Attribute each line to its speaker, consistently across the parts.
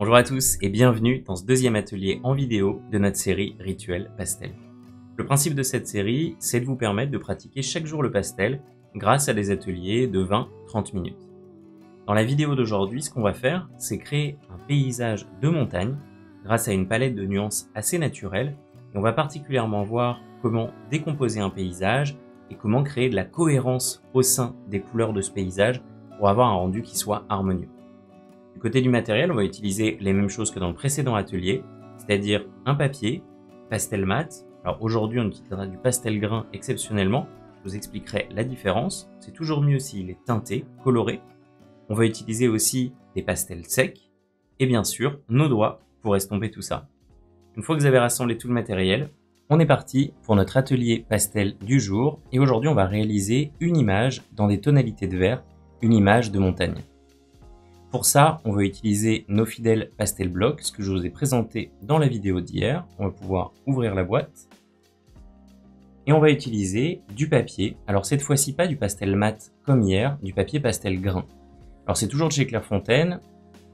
Speaker 1: Bonjour à tous et bienvenue dans ce deuxième atelier en vidéo de notre série Rituel Pastel. Le principe de cette série, c'est de vous permettre de pratiquer chaque jour le pastel grâce à des ateliers de 20-30 minutes. Dans la vidéo d'aujourd'hui, ce qu'on va faire, c'est créer un paysage de montagne grâce à une palette de nuances assez naturelle et on va particulièrement voir comment décomposer un paysage et comment créer de la cohérence au sein des couleurs de ce paysage pour avoir un rendu qui soit harmonieux. Du côté du matériel, on va utiliser les mêmes choses que dans le précédent atelier, c'est-à-dire un papier, pastel mat. Alors aujourd'hui, on utilisera du pastel grain exceptionnellement. Je vous expliquerai la différence. C'est toujours mieux s'il est teinté, coloré. On va utiliser aussi des pastels secs et bien sûr nos doigts pour estomper tout ça. Une fois que vous avez rassemblé tout le matériel, on est parti pour notre atelier pastel du jour et aujourd'hui on va réaliser une image dans des tonalités de vert, une image de montagne. Pour ça, on va utiliser nos fidèles pastel blocs, ce que je vous ai présenté dans la vidéo d'hier. On va pouvoir ouvrir la boîte. Et on va utiliser du papier. Alors cette fois-ci, pas du pastel mat comme hier, du papier pastel grain. Alors c'est toujours de chez Clairefontaine.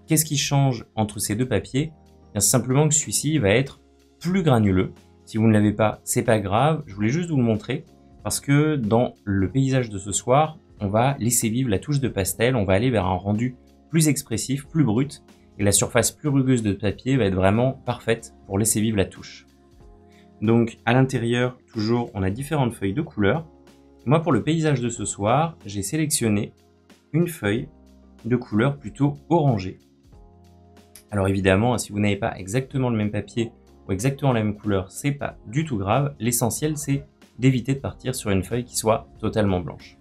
Speaker 1: Qu'est-ce qui change entre ces deux papiers? C'est simplement que celui-ci va être plus granuleux. Si vous ne l'avez pas, c'est pas grave. Je voulais juste vous le montrer parce que dans le paysage de ce soir, on va laisser vivre la touche de pastel. On va aller vers un rendu plus expressif, plus brut, et la surface plus rugueuse de papier va être vraiment parfaite pour laisser vivre la touche. Donc à l'intérieur, toujours, on a différentes feuilles de couleurs. Moi, pour le paysage de ce soir, j'ai sélectionné une feuille de couleur plutôt orangée. Alors évidemment, si vous n'avez pas exactement le même papier ou exactement la même couleur, c'est pas du tout grave. L'essentiel, c'est d'éviter de partir sur une feuille qui soit totalement blanche.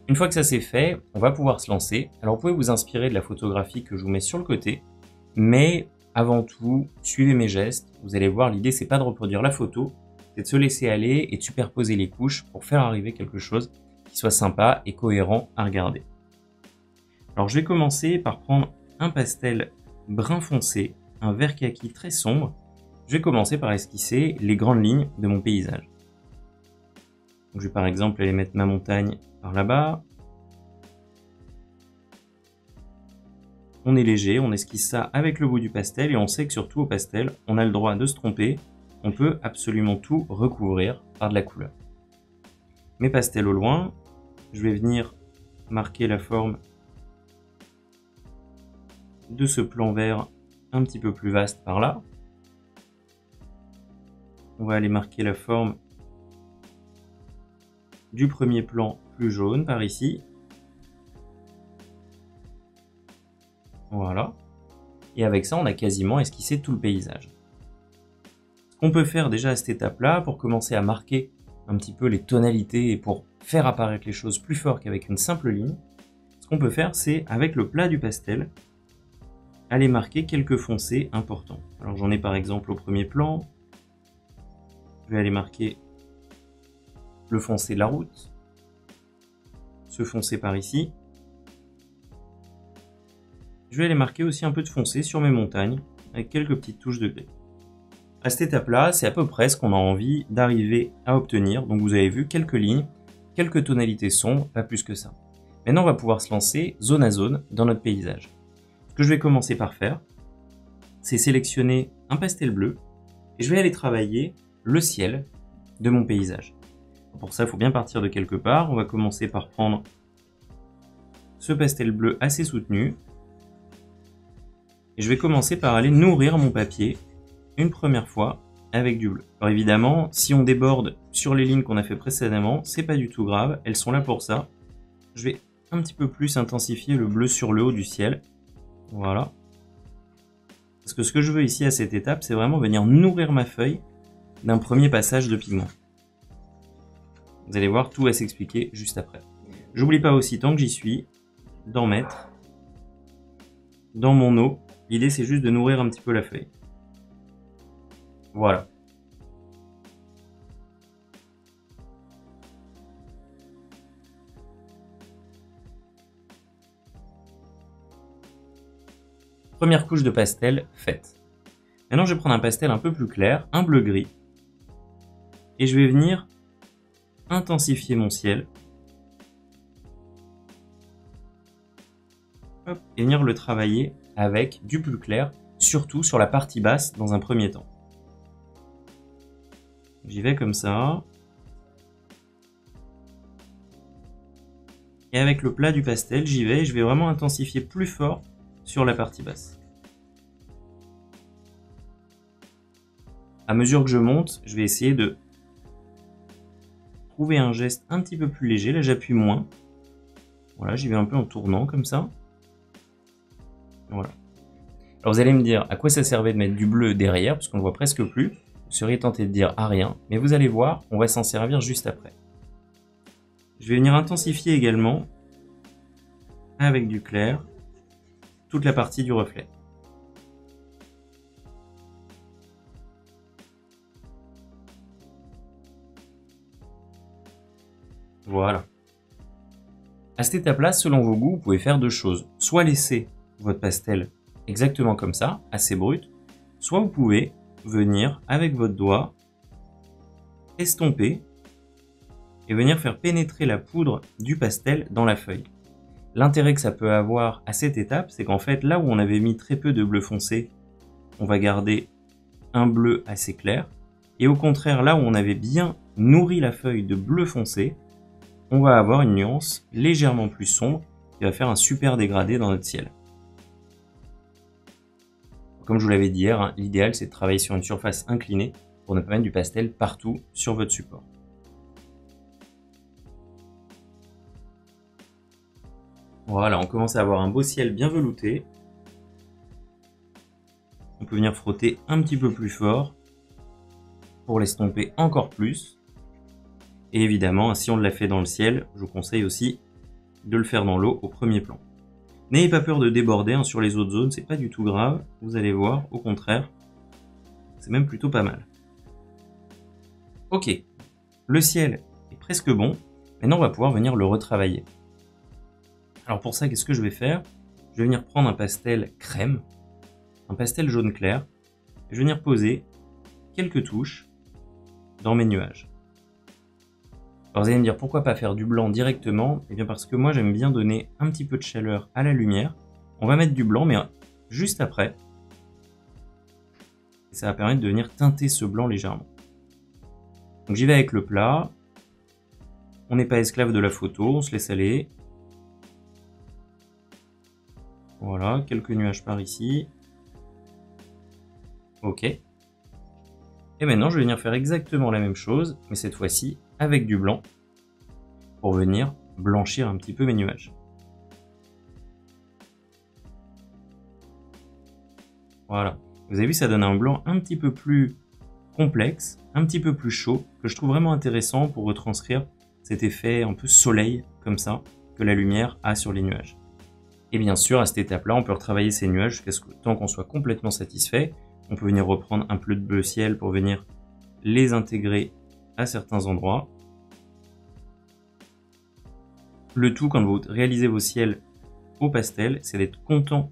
Speaker 1: Une fois que ça c'est fait, on va pouvoir se lancer. Alors vous pouvez vous inspirer de la photographie que je vous mets sur le côté, mais avant tout, suivez mes gestes. Vous allez voir, l'idée c'est pas de reproduire la photo, c'est de se laisser aller et de superposer les couches pour faire arriver quelque chose qui soit sympa et cohérent à regarder. Alors je vais commencer par prendre un pastel brun foncé, un vert kaki très sombre. Je vais commencer par esquisser les grandes lignes de mon paysage. Donc, je vais par exemple aller mettre ma montagne par là-bas. On est léger, on esquisse ça avec le bout du pastel et on sait que surtout au pastel, on a le droit de se tromper. On peut absolument tout recouvrir par de la couleur. Mes pastels au loin, je vais venir marquer la forme de ce plan vert un petit peu plus vaste par là. On va aller marquer la forme du premier plan plus jaune par ici. Voilà. Et avec ça, on a quasiment esquissé tout le paysage. Ce qu'on peut faire déjà à cette étape-là, pour commencer à marquer un petit peu les tonalités et pour faire apparaître les choses plus fort qu'avec une simple ligne, ce qu'on peut faire, c'est avec le plat du pastel, aller marquer quelques foncés importants. Alors j'en ai par exemple au premier plan. Je vais aller marquer le foncé de la route, ce foncé par ici. Je vais aller marquer aussi un peu de foncé sur mes montagnes, avec quelques petites touches de gris. À cette étape-là, c'est à peu près ce qu'on a envie d'arriver à obtenir. Donc vous avez vu quelques lignes, quelques tonalités sombres, pas plus que ça. Maintenant, on va pouvoir se lancer zone à zone dans notre paysage. Ce que je vais commencer par faire, c'est sélectionner un pastel bleu, et je vais aller travailler le ciel de mon paysage. Pour ça, il faut bien partir de quelque part. On va commencer par prendre ce pastel bleu assez soutenu. Et je vais commencer par aller nourrir mon papier une première fois avec du bleu. Alors évidemment, si on déborde sur les lignes qu'on a fait précédemment, c'est pas du tout grave. Elles sont là pour ça. Je vais un petit peu plus intensifier le bleu sur le haut du ciel. Voilà. Parce que ce que je veux ici à cette étape, c'est vraiment venir nourrir ma feuille d'un premier passage de pigment. Vous allez voir, tout va s'expliquer juste après. J'oublie pas aussi, tant que j'y suis, d'en mettre dans mon eau. L'idée, c'est juste de nourrir un petit peu la feuille. Voilà. Première couche de pastel faite. Maintenant, je vais prendre un pastel un peu plus clair, un bleu-gris. Et je vais venir intensifier mon ciel. Hop, et venir le travailler avec du plus clair, surtout sur la partie basse dans un premier temps. J'y vais comme ça. Et avec le plat du pastel, j'y vais et je vais vraiment intensifier plus fort sur la partie basse. À mesure que je monte, je vais essayer de trouver un geste un petit peu plus léger. Là, j'appuie moins. Voilà, j'y vais un peu en tournant comme ça. Voilà. Alors vous allez me dire à quoi ça servait de mettre du bleu derrière, parce qu'on ne voit presque plus. Vous seriez tenté de dire à rien, mais vous allez voir, on va s'en servir juste après. Je vais venir intensifier également, avec du clair, toute la partie du reflet. Voilà. À cette étape-là, selon vos goûts, vous pouvez faire deux choses. Soit laisser votre pastel exactement comme ça, assez brut, soit vous pouvez venir avec votre doigt estomper et venir faire pénétrer la poudre du pastel dans la feuille. L'intérêt que ça peut avoir à cette étape, c'est qu'en fait, là où on avait mis très peu de bleu foncé, on va garder un bleu assez clair. Et au contraire, là où on avait bien nourri la feuille de bleu foncé, on va avoir une nuance légèrement plus sombre qui va faire un super dégradé dans notre ciel. Comme je vous l'avais dit hier, hein, l'idéal c'est de travailler sur une surface inclinée pour ne pas mettre du pastel partout sur votre support. Voilà, on commence à avoir un beau ciel bien velouté. On peut venir frotter un petit peu plus fort pour l'estomper encore plus. Et évidemment, si on l'a fait dans le ciel, je vous conseille aussi de le faire dans l'eau au premier plan. N'ayez pas peur de déborder hein, sur les autres zones, c'est pas du tout grave. Vous allez voir, au contraire, c'est même plutôt pas mal. Ok, le ciel est presque bon. Maintenant, on va pouvoir venir le retravailler. Alors pour ça, qu'est-ce que je vais faire? Je vais venir prendre un pastel crème, un pastel jaune clair, et je vais venir poser quelques touches dans mes nuages. Alors vous allez me dire pourquoi pas faire du blanc directement? Eh bien parce que moi j'aime bien donner un petit peu de chaleur à la lumière. On va mettre du blanc mais juste après. Et ça va permettre de venir teinter ce blanc légèrement. Donc j'y vais avec le plat. On n'est pas esclave de la photo, on se laisse aller. Voilà, quelques nuages par ici. Ok. Et maintenant je vais venir faire exactement la même chose, mais cette fois-ci avec du blanc, pour venir blanchir un petit peu mes nuages. Voilà. Vous avez vu, ça donne un blanc un petit peu plus complexe, un petit peu plus chaud, que je trouve vraiment intéressant pour retranscrire cet effet un peu soleil, comme ça, que la lumière a sur les nuages. Et bien sûr, à cette étape-là, on peut retravailler ces nuages jusqu'à ce que, tant qu'on soit complètement satisfait. On peut venir reprendre un peu de bleu ciel pour venir les intégrer à certains endroits. Le tout, quand vous réalisez vos ciels au pastel, c'est d'être content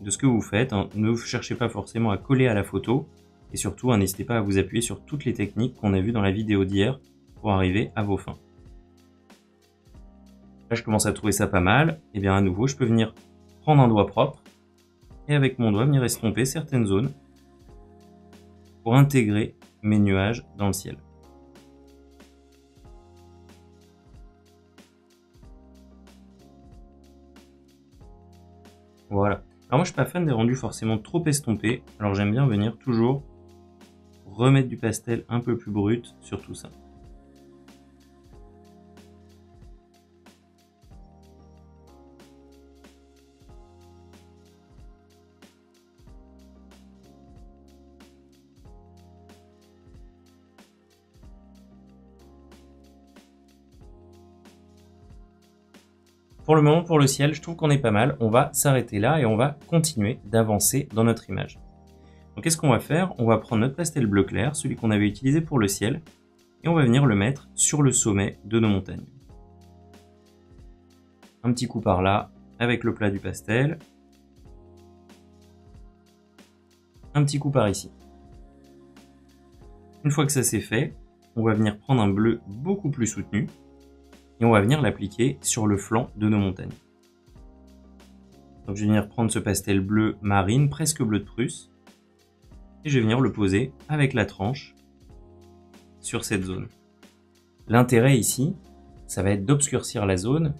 Speaker 1: de ce que vous faites. Ne vous cherchez pas forcément à coller à la photo. Et surtout, n'hésitez pas à vous appuyer sur toutes les techniques qu'on a vues dans la vidéo d'hier pour arriver à vos fins. Là, je commence à trouver ça pas mal. Et bien à nouveau, je peux venir prendre un doigt propre et avec mon doigt venir estomper certaines zones pour intégrer mes nuages dans le ciel. Voilà. Alors moi je suis pas fan des rendus forcément trop estompés, alors j'aime bien venir toujours remettre du pastel un peu plus brut sur tout ça. Pour le moment, pour le ciel, je trouve qu'on est pas mal. On va s'arrêter là et on va continuer d'avancer dans notre image. Donc qu'est-ce qu'on va faire? On va prendre notre pastel bleu clair, celui qu'on avait utilisé pour le ciel, et on va venir le mettre sur le sommet de nos montagnes. Un petit coup par là, avec le plat du pastel. Un petit coup par ici. Une fois que ça c'est fait, on va venir prendre un bleu beaucoup plus soutenu, et on va venir l'appliquer sur le flanc de nos montagnes. Donc je vais venir prendre ce pastel bleu marine, presque bleu de Prusse, et je vais venir le poser avec la tranche sur cette zone. L'intérêt ici, ça va être d'obscurcir la zone,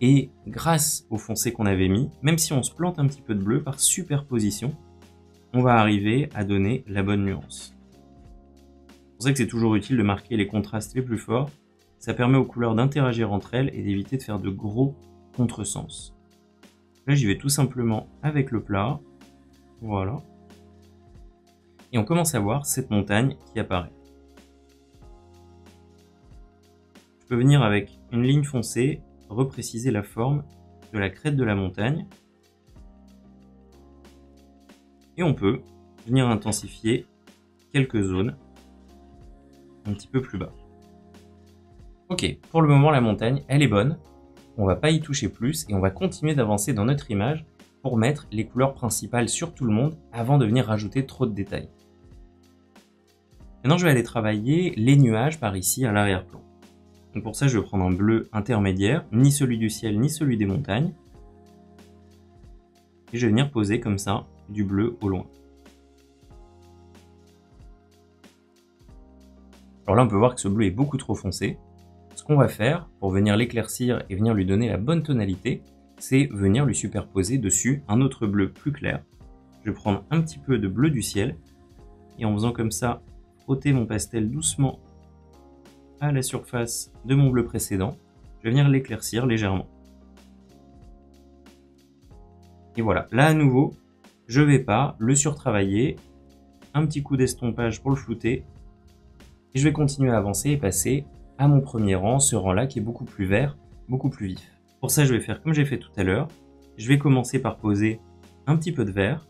Speaker 1: et grâce au foncé qu'on avait mis, même si on se plante un petit peu de bleu par superposition, on va arriver à donner la bonne nuance. C'est pour ça que c'est toujours utile de marquer les contrastes les plus forts. Ça permet aux couleurs d'interagir entre elles et d'éviter de faire de gros contresens. Là, j'y vais tout simplement avec le plat. Voilà. Et on commence à voir cette montagne qui apparaît. Je peux venir avec une ligne foncée, repréciser la forme de la crête de la montagne. Et on peut venir intensifier quelques zones un petit peu plus bas. Ok, pour le moment la montagne, elle est bonne. On va pas y toucher plus et on va continuer d'avancer dans notre image pour mettre les couleurs principales sur tout le monde avant de venir rajouter trop de détails. Maintenant je vais aller travailler les nuages par ici à l'arrière-plan. Donc pour ça je vais prendre un bleu intermédiaire, ni celui du ciel ni celui des montagnes. Et je vais venir poser comme ça du bleu au loin. Alors là on peut voir que ce bleu est beaucoup trop foncé. Ce qu'on va faire pour venir l'éclaircir et venir lui donner la bonne tonalité, c'est venir lui superposer dessus un autre bleu plus clair. Je vais prendre un petit peu de bleu du ciel et en faisant comme ça, frotter mon pastel doucement à la surface de mon bleu précédent, je vais venir l'éclaircir légèrement. Et voilà, là à nouveau, je ne vais pas le surtravailler, un petit coup d'estompage pour le flouter, et je vais continuer à avancer et passer à mon premier rang, ce rang-là qui est beaucoup plus vert, beaucoup plus vif. Pour ça, je vais faire comme j'ai fait tout à l'heure. Je vais commencer par poser un petit peu de vert.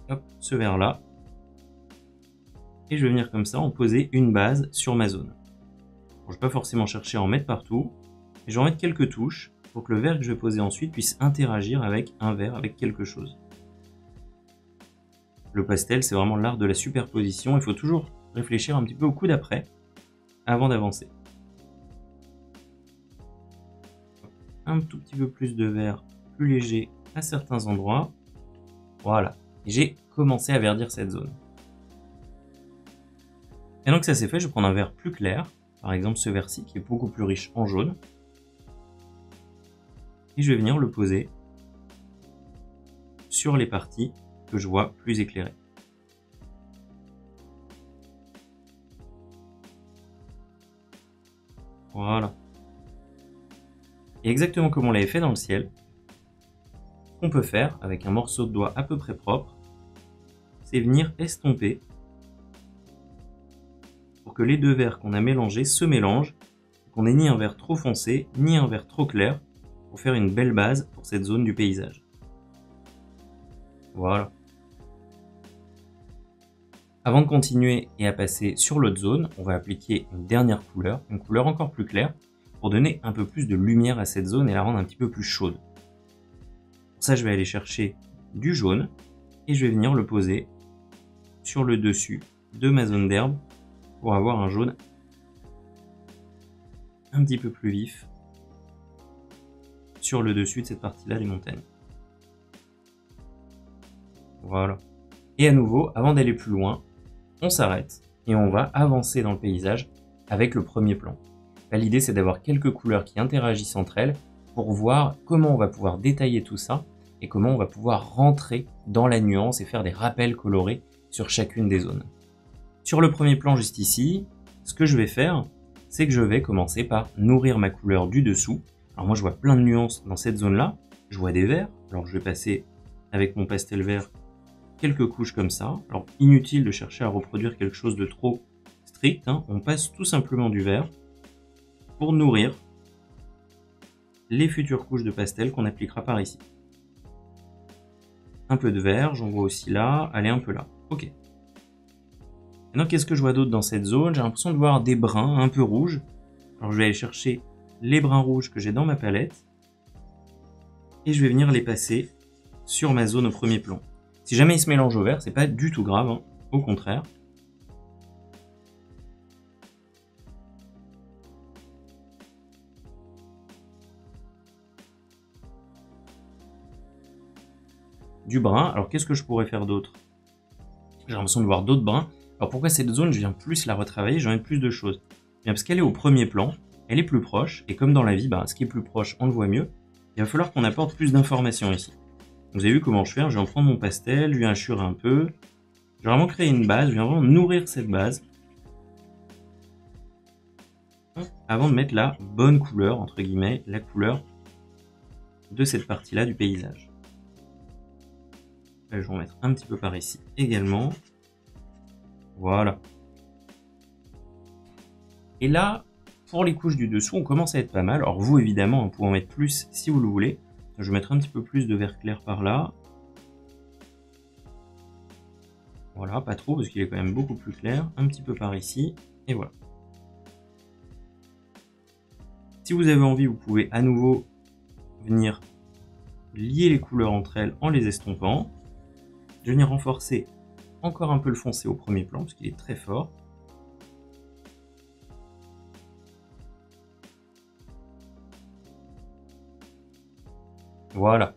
Speaker 1: Hop, ce vert-là. Et je vais venir comme ça en poser une base sur ma zone. Bon, je ne vais pas forcément chercher à en mettre partout. Mais je vais en mettre quelques touches pour que le vert que je vais poser ensuite puisse interagir avec un vert, avec quelque chose. Le pastel, c'est vraiment l'art de la superposition. Il faut toujours réfléchir un petit peu au coup d'après avant d'avancer. Un tout petit peu plus de vert plus léger à certains endroits. Voilà, j'ai commencé à verdir cette zone. Maintenant que ça c'est fait, je vais prendre un vert plus clair, par exemple ce vert-ci qui est beaucoup plus riche en jaune. Et je vais venir le poser sur les parties que je vois plus éclairées. Voilà. Et exactement comme on l'avait fait dans le ciel, ce qu'on peut faire avec un morceau de doigt à peu près propre, c'est venir estomper pour que les deux verts qu'on a mélangés se mélangent, qu'on n'ait ni un vert trop foncé, ni un vert trop clair, pour faire une belle base pour cette zone du paysage. Voilà. Avant de continuer et à passer sur l'autre zone, on va appliquer une dernière couleur, une couleur encore plus claire, pour donner un peu plus de lumière à cette zone et la rendre un petit peu plus chaude. Pour ça, je vais aller chercher du jaune et je vais venir le poser sur le dessus de ma zone d'herbe pour avoir un jaune un petit peu plus vif sur le dessus de cette partie-là des montagnes. Voilà. Et à nouveau, avant d'aller plus loin, on s'arrête et on va avancer dans le paysage avec le premier plan. Là, l'idée, c'est d'avoir quelques couleurs qui interagissent entre elles pour voir comment on va pouvoir détailler tout ça et comment on va pouvoir rentrer dans la nuance et faire des rappels colorés sur chacune des zones. Sur le premier plan juste ici, ce que je vais faire, c'est que je vais commencer par nourrir ma couleur du dessous. Alors moi, je vois plein de nuances dans cette zone-là. Je vois des verts, alors je vais passer avec mon pastel vert quelques couches comme ça. Alors inutile de chercher à reproduire quelque chose de trop strict, hein. On passe tout simplement du vert pour nourrir les futures couches de pastel qu'on appliquera par ici. Un peu de vert, j'en vois aussi là, allez un peu là. Ok. Maintenant, qu'est-ce que je vois d'autre dans cette zone? J'ai l'impression de voir des brins un peu rouges. Alors je vais aller chercher les brins rouges que j'ai dans ma palette et je vais venir les passer sur ma zone au premier plan. Si jamais ils se mélangent au vert, c'est pas du tout grave, hein. Au contraire. du brun. Alors qu'est-ce que je pourrais faire d'autre? J'ai l'impression de voir d'autres brins. Alors pourquoi cette zone, je viens plus la retravailler, j'en ai plus de choses? Bien parce qu'elle est au premier plan, elle est plus proche, et comme dans la vie, ce qui est plus proche, on le voit mieux. Il va falloir qu'on apporte plus d'informations ici. Vous avez vu comment je fais, je vais en prendre mon pastel, je vais hachurer un peu. Je vais vraiment créer une base, je vais vraiment nourrir cette base. Avant de mettre la bonne couleur, entre guillemets, la couleur de cette partie-là du paysage. Là, je vais en mettre un petit peu par ici également. Voilà. Et là, pour les couches du dessous, on commence à être pas mal. Alors vous, évidemment, vous pouvez en mettre plus si vous le voulez. Je vais mettre un petit peu plus de vert clair par là. Voilà, pas trop, parce qu'il est quand même beaucoup plus clair. Un petit peu par ici, et voilà. Si vous avez envie, vous pouvez à nouveau venir lier les couleurs entre elles en les estompant. Je vais venir renforcer encore un peu le foncé au premier plan, parce qu'il est très fort. Voilà.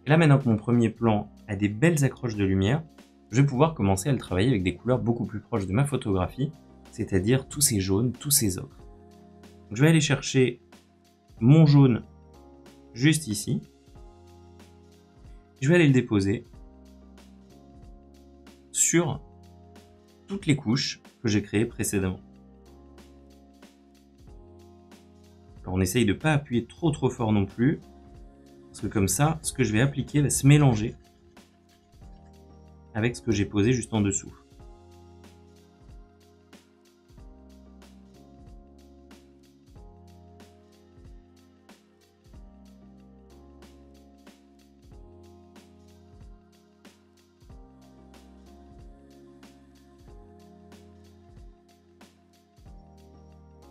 Speaker 1: Et là, maintenant que mon premier plan a des belles accroches de lumière, je vais pouvoir commencer à le travailler avec des couleurs beaucoup plus proches de ma photographie, c'est-à-dire tous ces jaunes, tous ces ocres. Donc, je vais aller chercher mon jaune juste ici. Je vais aller le déposer sur toutes les couches que j'ai créées précédemment. Alors on essaye de ne pas appuyer trop fort non plus, parce que comme ça, ce que je vais appliquer va se mélanger avec ce que j'ai posé juste en dessous.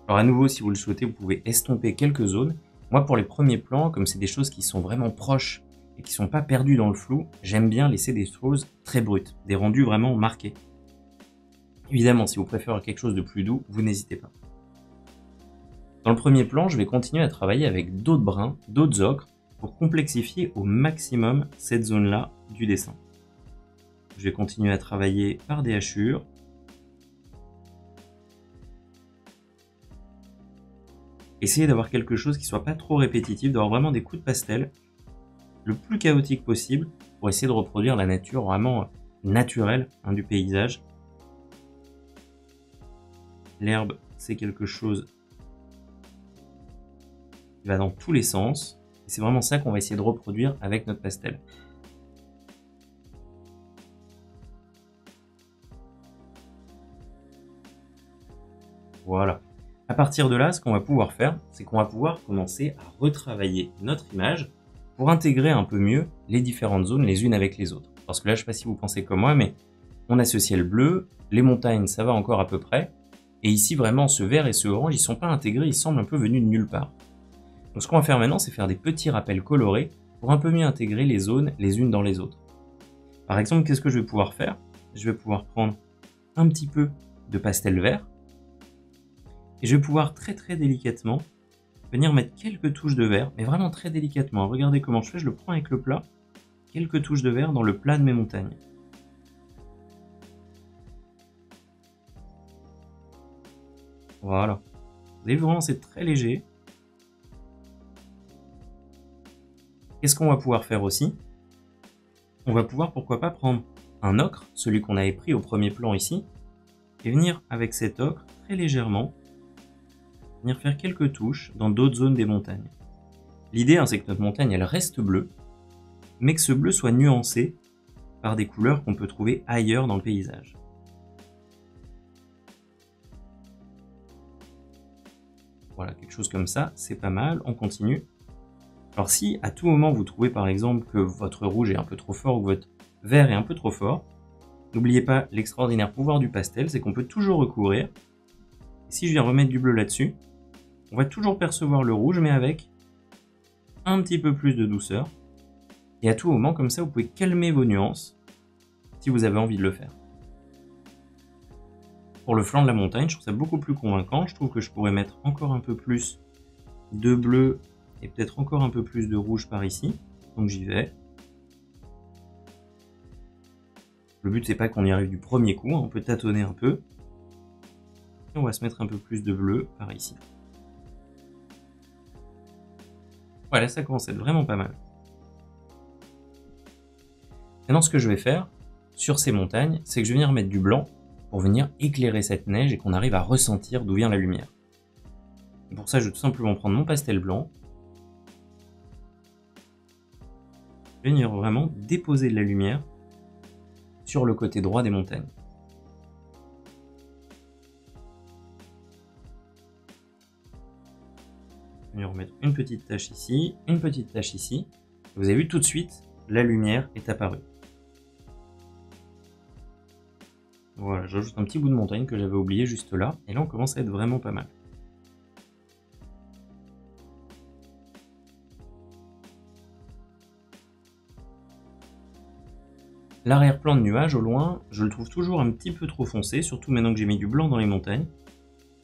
Speaker 1: Alors à nouveau, si vous le souhaitez, vous pouvez estomper quelques zones. Moi, pour les premiers plans, comme c'est des choses qui sont vraiment proches et qui ne sont pas perdues dans le flou, j'aime bien laisser des choses très brutes, des rendus vraiment marqués. Évidemment, si vous préférez quelque chose de plus doux, vous n'hésitez pas. Dans le premier plan, je vais continuer à travailler avec d'autres bruns, d'autres ocres, pour complexifier au maximum cette zone-là du dessin. Je vais continuer à travailler par des hachures. Essayez d'avoir quelque chose qui soit pas trop répétitif, d'avoir vraiment des coups de pastel le plus chaotique possible pour essayer de reproduire la nature vraiment naturelle du paysage. L'herbe, c'est quelque chose qui va dans tous les sens. Et c'est vraiment ça qu'on va essayer de reproduire avec notre pastel. Voilà. À partir de là, ce qu'on va pouvoir faire, c'est qu'on va pouvoir commencer à retravailler notre image pour intégrer un peu mieux les différentes zones les unes avec les autres. Parce que là, je ne sais pas si vous pensez comme moi, mais on a ce ciel bleu, les montagnes, ça va encore à peu près. Et ici, vraiment, ce vert et ce orange, ils ne sont pas intégrés, ils semblent un peu venus de nulle part. Donc ce qu'on va faire maintenant, c'est faire des petits rappels colorés pour un peu mieux intégrer les zones les unes dans les autres. Par exemple, qu'est-ce que je vais pouvoir faire? Je vais pouvoir prendre un petit peu de pastel vert. Et je vais pouvoir très délicatement venir mettre quelques touches de vert, mais vraiment très délicatement. Regardez comment je fais, je le prends avec le plat, quelques touches de vert dans le plat de mes montagnes. Voilà. Vous avez vu, vraiment, c'est très léger. Qu'est-ce qu'on va pouvoir faire aussi? On va pouvoir, pourquoi pas, prendre un ocre, celui qu'on avait pris au premier plan ici, et venir avec cet ocre, très légèrement, venir faire quelques touches dans d'autres zones des montagnes. L'idée, c'est que notre montagne, elle reste bleue, mais que ce bleu soit nuancé par des couleurs qu'on peut trouver ailleurs dans le paysage. Voilà, quelque chose comme ça, c'est pas mal, on continue. Alors si à tout moment vous trouvez par exemple que votre rouge est un peu trop fort ou que votre vert est un peu trop fort, n'oubliez pas l'extraordinaire pouvoir du pastel, c'est qu'on peut toujours recourir. Et si je viens remettre du bleu là-dessus, on va toujours percevoir le rouge, mais avec un petit peu plus de douceur. Et à tout moment, comme ça, vous pouvez calmer vos nuances si vous avez envie de le faire. Pour le flanc de la montagne, je trouve ça beaucoup plus convaincant. Je trouve que je pourrais mettre encore un peu plus de bleu et peut-être encore un peu plus de rouge par ici. Donc j'y vais. Le but c'est pas qu'on y arrive du premier coup, hein, on peut tâtonner un peu. Et on va se mettre un peu plus de bleu par ici. Voilà, ça commence à être vraiment pas mal. Maintenant, ce que je vais faire sur ces montagnes, c'est que je vais venir mettre du blanc pour venir éclairer cette neige et qu'on arrive à ressentir d'où vient la lumière. Et pour ça, je vais tout simplement prendre mon pastel blanc. Je vais venir vraiment déposer de la lumière sur le côté droit des montagnes. Je vais venir remettre une petite tache ici, une petite tache ici. Vous avez vu tout de suite, la lumière est apparue. Voilà, j'ajoute un petit bout de montagne que j'avais oublié juste là, et là on commence à être vraiment pas mal. L'arrière-plan de nuage au loin, je le trouve toujours un petit peu trop foncé, surtout maintenant que j'ai mis du blanc dans les montagnes.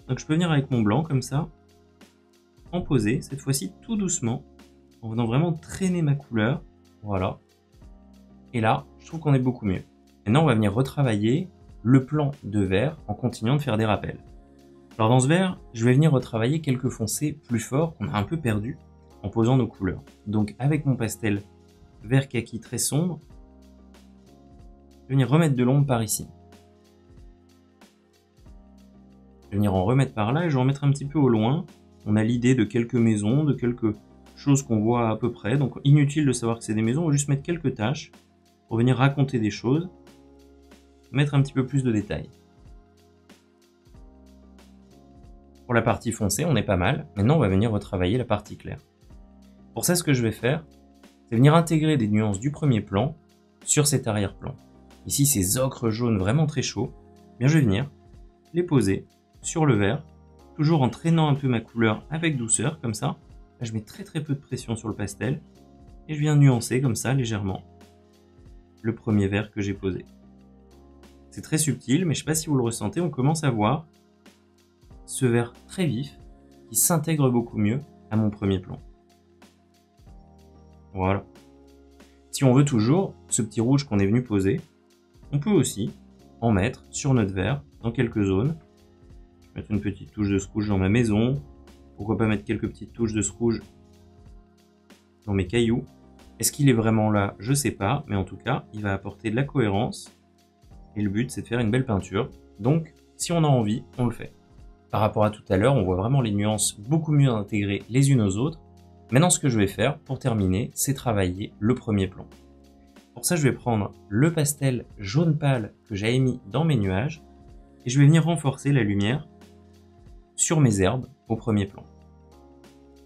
Speaker 1: Donc je peux venir avec mon blanc comme ça, en poser, cette fois-ci tout doucement, en venant vraiment traîner ma couleur, voilà. Et là, je trouve qu'on est beaucoup mieux. Maintenant on va venir retravailler le plan de vert en continuant de faire des rappels. Alors dans ce vert, je vais venir retravailler quelques foncés plus forts qu'on a un peu perdus en posant nos couleurs. Donc avec mon pastel vert kaki très sombre, je vais venir remettre de l'ombre par ici. Je vais venir en remettre par là et je vais en mettre un petit peu au loin. On a l'idée de quelques maisons, de quelques choses qu'on voit à peu près. Donc inutile de savoir que c'est des maisons, on va juste mettre quelques taches pour venir raconter des choses, mettre un petit peu plus de détails. Pour la partie foncée, on est pas mal. Maintenant, on va venir retravailler la partie claire. Pour ça, ce que je vais faire, c'est venir intégrer des nuances du premier plan sur cet arrière-plan. Ici, ces ocres jaunes vraiment très chauds. Bien, je vais venir les poser sur le vert, toujours en traînant un peu ma couleur avec douceur, comme ça. Là, je mets très peu de pression sur le pastel et je viens nuancer comme ça, légèrement, le premier vert que j'ai posé. C'est très subtil, mais je ne sais pas si vous le ressentez, on commence à voir ce vert très vif qui s'intègre beaucoup mieux à mon premier plan. Voilà. Si on veut toujours ce petit rouge qu'on est venu poser, on peut aussi en mettre sur notre vert dans quelques zones. Je vais mettre une petite touche de ce rouge dans ma maison. Pourquoi pas mettre quelques petites touches de ce rouge dans mes cailloux. Est-ce qu'il est vraiment là? Je sais pas, mais en tout cas, il va apporter de la cohérence. Et le but, c'est de faire une belle peinture. Donc, si on a envie, on le fait. Par rapport à tout à l'heure, on voit vraiment les nuances beaucoup mieux intégrées les unes aux autres. Maintenant, ce que je vais faire, pour terminer, c'est travailler le premier plan. Pour ça, je vais prendre le pastel jaune pâle que j'avais mis dans mes nuages, et je vais venir renforcer la lumière sur mes herbes au premier plan.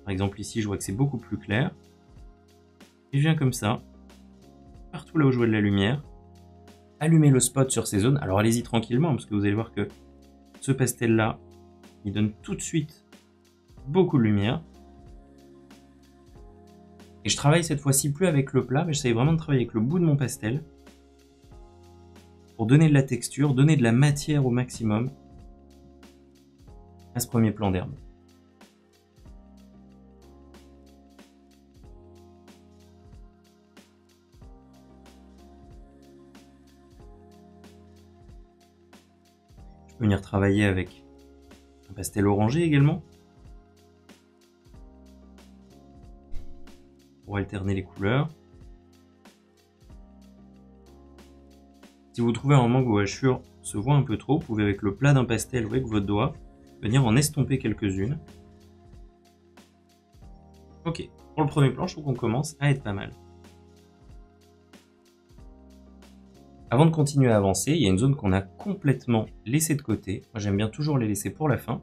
Speaker 1: Par exemple, ici, je vois que c'est beaucoup plus clair. Et je viens comme ça, partout là où je vois de la lumière, allumer le spot sur ces zones. Alors allez-y tranquillement, parce que vous allez voir que ce pastel-là, il donne tout de suite beaucoup de lumière. Et je travaille cette fois-ci plus avec le plat, mais j'essaie vraiment de travailler avec le bout de mon pastel pour donner de la texture, donner de la matière au maximum à ce premier plan d'herbe. Je peux venir travailler avec un pastel orangé également, pour alterner les couleurs. Si vous trouvez un moment que vos hachures se voient un peu trop, vous pouvez avec le plat d'un pastel ou avec votre doigt venir en estomper quelques-unes. Ok, pour le premier plan, je trouve qu'on commence à être pas mal. Avant de continuer à avancer, il y a une zone qu'on a complètement laissée de côté. Moi, j'aime bien toujours les laisser pour la fin.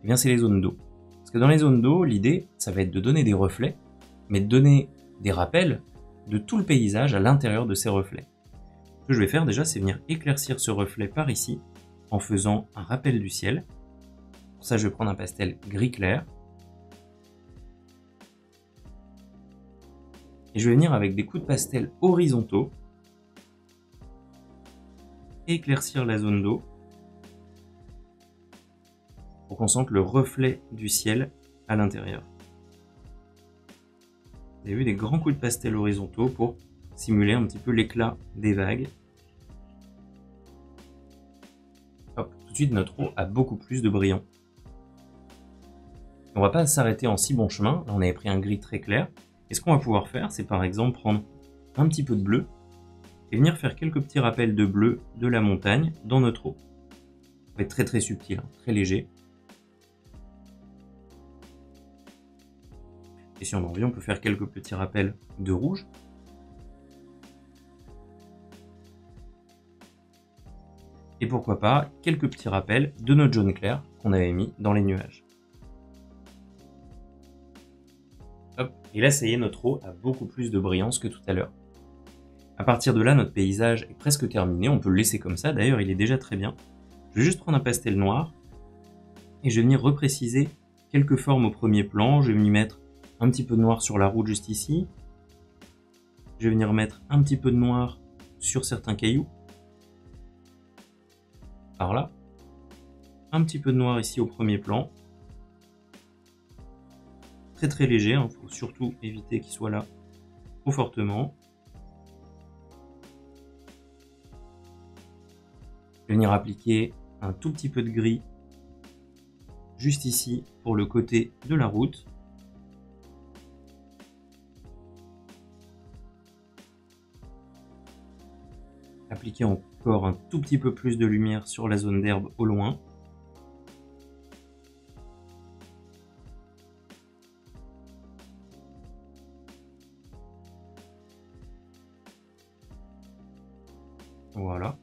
Speaker 1: Et bien, c'est les zones d'eau. Parce que dans les zones d'eau, l'idée, ça va être de donner des reflets, mais de donner des rappels de tout le paysage à l'intérieur de ces reflets. Ce que je vais faire déjà, c'est venir éclaircir ce reflet par ici, en faisant un rappel du ciel. Pour ça, je vais prendre un pastel gris clair. Et je vais venir avec des coups de pastel horizontaux, éclaircir la zone d'eau, pour qu'on sente le reflet du ciel à l'intérieur. Vous avez vu des grands coups de pastel horizontaux pour simuler un petit peu l'éclat des vagues. suite notre eau a beaucoup plus de brillant. On va pas s'arrêter en si bon chemin, là on avait pris un gris très clair, et ce qu'on va pouvoir faire, c'est par exemple prendre un petit peu de bleu, et venir faire quelques petits rappels de bleu de la montagne dans notre eau. Ça va être très très subtil, hein, très léger. Et si on a envie, on peut faire quelques petits rappels de rouge. Et pourquoi pas, quelques petits rappels de notre jaune clair qu'on avait mis dans les nuages. Hop. Et là, ça y est, notre eau a beaucoup plus de brillance que tout à l'heure. À partir de là, notre paysage est presque terminé. On peut le laisser comme ça. D'ailleurs, il est déjà très bien. Je vais juste prendre un pastel noir et je vais venir repréciser quelques formes au premier plan. Je vais venir mettre un petit peu de noir sur la route juste ici. Je vais venir mettre un petit peu de noir sur certains cailloux. Par là. Un petit peu de noir ici au premier plan. Très très léger, il faut surtout éviter qu'il soit là trop fortement. Je vais venir appliquer un tout petit peu de gris juste ici pour le côté de la route. Appliquer encore un tout petit peu plus de lumière sur la zone d'herbe au loin. Voilà.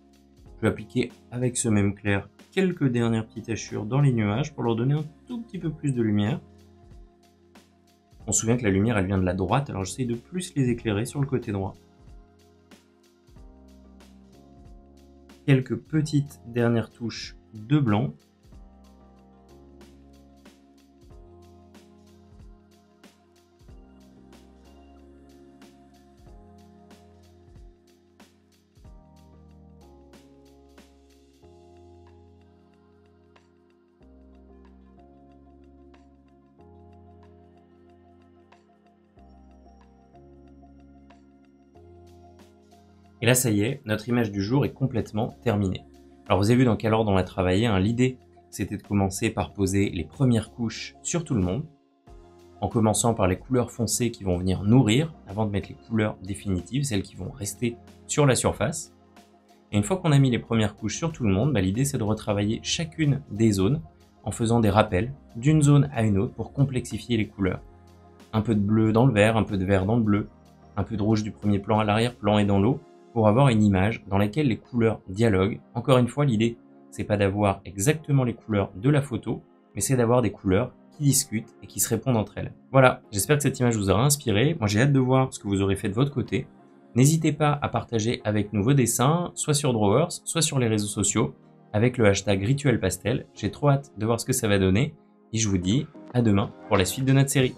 Speaker 1: Je vais appliquer avec ce même clair quelques dernières petites tachures dans les nuages pour leur donner un tout petit peu plus de lumière. On se souvient que la lumière elle vient de la droite, alors j'essaie de plus les éclairer sur le côté droit. Quelques petites dernières touches de blanc. Et là, ça y est, notre image du jour est complètement terminée. Alors vous avez vu dans quel ordre on a travaillé, hein. L'idée, c'était de commencer par poser les premières couches sur tout le monde, en commençant par les couleurs foncées qui vont venir nourrir, avant de mettre les couleurs définitives, celles qui vont rester sur la surface. Et une fois qu'on a mis les premières couches sur tout le monde, l'idée c'est de retravailler chacune des zones, en faisant des rappels d'une zone à une autre pour complexifier les couleurs. Un peu de bleu dans le vert, un peu de vert dans le bleu, un peu de rouge du premier plan à l'arrière-plan et dans l'eau, pour avoir une image dans laquelle les couleurs dialoguent. Encore une fois, l'idée, c'est pas d'avoir exactement les couleurs de la photo, mais c'est d'avoir des couleurs qui discutent et qui se répondent entre elles. Voilà, j'espère que cette image vous aura inspiré. Moi, j'ai hâte de voir ce que vous aurez fait de votre côté. N'hésitez pas à partager avec nous vos dessins, soit sur Drawers, soit sur les réseaux sociaux, avec le hashtag Rituel Pastel. J'ai trop hâte de voir ce que ça va donner, et je vous dis à demain pour la suite de notre série.